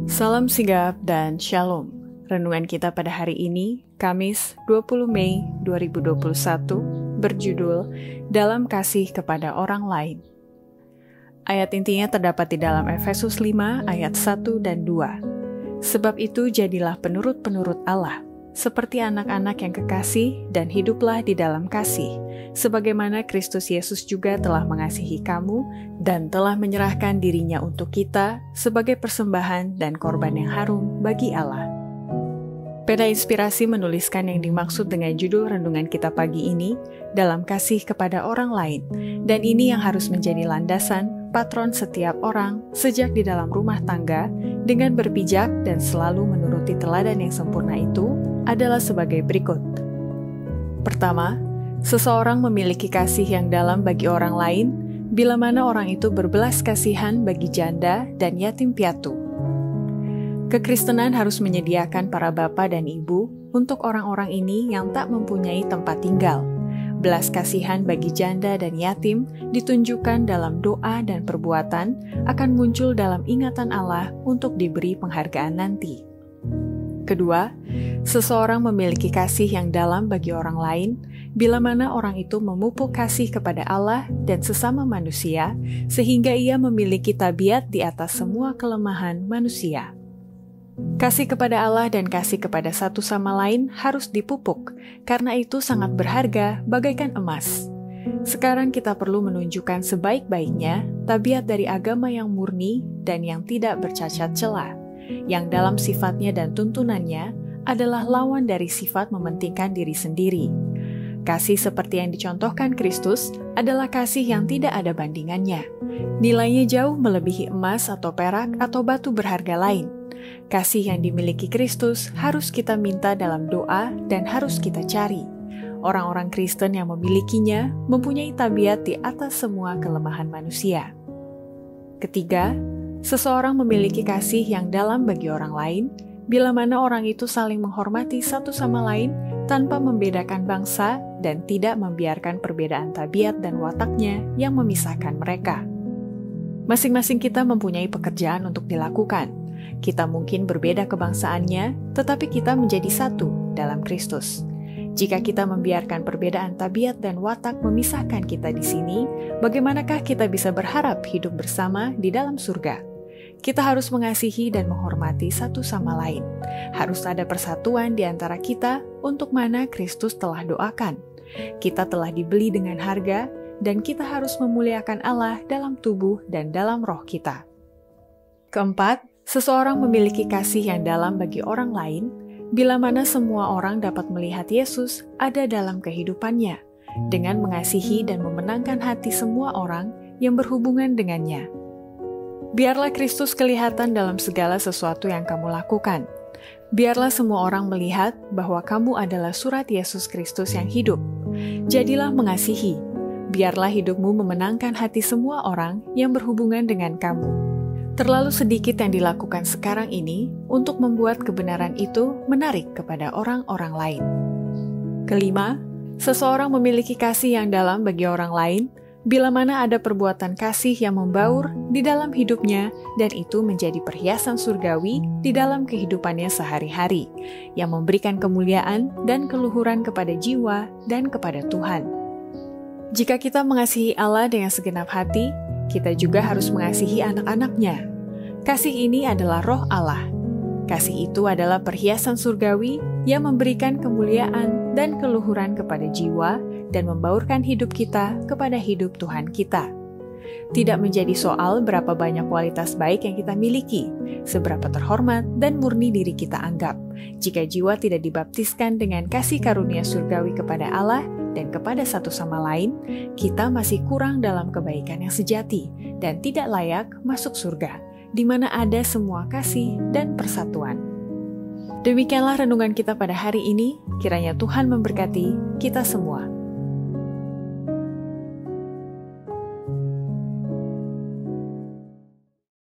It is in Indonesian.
Salam sigap dan shalom. Renungan kita pada hari ini, Kamis 20 Mei 2021, berjudul Dalam Kasih Kepada Orang Lain. Ayat intinya terdapat di dalam Efesus 5 ayat 1 dan 2. Sebab itu jadilah penurut-penurut Allah, seperti anak-anak yang kekasih, dan hiduplah di dalam kasih, sebagaimana Kristus Yesus juga telah mengasihi kamu dan telah menyerahkan dirinya untuk kita sebagai persembahan dan korban yang harum bagi Allah. Peda Inspirasi menuliskan yang dimaksud dengan judul renungan kita pagi ini, dalam kasih kepada orang lain, dan ini yang harus menjadi landasan patron setiap orang sejak di dalam rumah tangga dengan berpijak dan selalu menuruti teladan yang sempurna itu adalah sebagai berikut. Pertama, seseorang memiliki kasih yang dalam bagi orang lain bila mana orang itu berbelas kasihan bagi janda dan yatim piatu. Kekristenan harus menyediakan para bapa dan ibu untuk orang-orang ini yang tak mempunyai tempat tinggal. Belas kasihan bagi janda dan yatim ditunjukkan dalam doa dan perbuatan akan muncul dalam ingatan Allah untuk diberi penghargaan nanti. Kedua, seseorang memiliki kasih yang dalam bagi orang lain bila mana orang itu memupuk kasih kepada Allah dan sesama manusia sehingga ia memiliki tabiat di atas semua kelemahan manusia. Kasih kepada Allah dan kasih kepada satu sama lain harus dipupuk, karena itu sangat berharga bagaikan emas. Sekarang kita perlu menunjukkan sebaik-baiknya tabiat dari agama yang murni dan yang tidak bercacat celah, yang dalam sifatnya dan tuntunannya adalah lawan dari sifat mementingkan diri sendiri. Kasih seperti yang dicontohkan Kristus adalah kasih yang tidak ada bandingannya. Nilainya jauh melebihi emas atau perak atau batu berharga lain. Kasih yang dimiliki Kristus harus kita minta dalam doa dan harus kita cari. Orang-orang Kristen yang memilikinya mempunyai tabiat di atas semua kelemahan manusia. Ketiga, seseorang memiliki kasih yang dalam bagi orang lain bila mana orang itu saling menghormati satu sama lain tanpa membedakan bangsa dan tidak membiarkan perbedaan tabiat dan wataknya yang memisahkan mereka. Masing-masing kita mempunyai pekerjaan untuk dilakukan. Kita mungkin berbeda kebangsaannya, tetapi kita menjadi satu dalam Kristus. Jika kita membiarkan perbedaan tabiat dan watak memisahkan kita di sini, bagaimanakah kita bisa berharap hidup bersama di dalam surga? Kita harus mengasihi dan menghormati satu sama lain. Harus ada persatuan di antara kita untuk mana Kristus telah doakan. Kita telah dibeli dengan harga, dan kita harus memuliakan Allah dalam tubuh dan dalam roh kita. Keempat, seseorang memiliki kasih yang dalam bagi orang lain bila mana semua orang dapat melihat Yesus ada dalam kehidupannya dengan mengasihi dan memenangkan hati semua orang yang berhubungan dengannya. Biarlah Kristus kelihatan dalam segala sesuatu yang kamu lakukan. Biarlah semua orang melihat bahwa kamu adalah surat Yesus Kristus yang hidup. Jadilah mengasihi. Biarlah hidupmu memenangkan hati semua orang yang berhubungan dengan kamu. Terlalu sedikit yang dilakukan sekarang ini untuk membuat kebenaran itu menarik kepada orang-orang lain. Kelima, seseorang memiliki kasih yang dalam bagi orang lain bila mana ada perbuatan kasih yang membaur di dalam hidupnya dan itu menjadi perhiasan surgawi di dalam kehidupannya sehari-hari yang memberikan kemuliaan dan keluhuran kepada jiwa dan kepada Tuhan. Jika kita mengasihi Allah dengan segenap hati, kita juga harus mengasihi anak-anaknya. Kasih ini adalah roh Allah. Kasih itu adalah perhiasan surgawi yang memberikan kemuliaan dan keluhuran kepada jiwa dan membaurkan hidup kita kepada hidup Tuhan kita. Tidak menjadi soal berapa banyak kualitas baik yang kita miliki, seberapa terhormat dan murni diri kita anggap. Jika jiwa tidak dibaptiskan dengan kasih karunia surgawi kepada Allah dan kepada satu sama lain, kita masih kurang dalam kebaikan yang sejati dan tidak layak masuk surga, di mana ada semua kasih dan persatuan. Demikianlah renungan kita pada hari ini, kiranya Tuhan memberkati kita semua.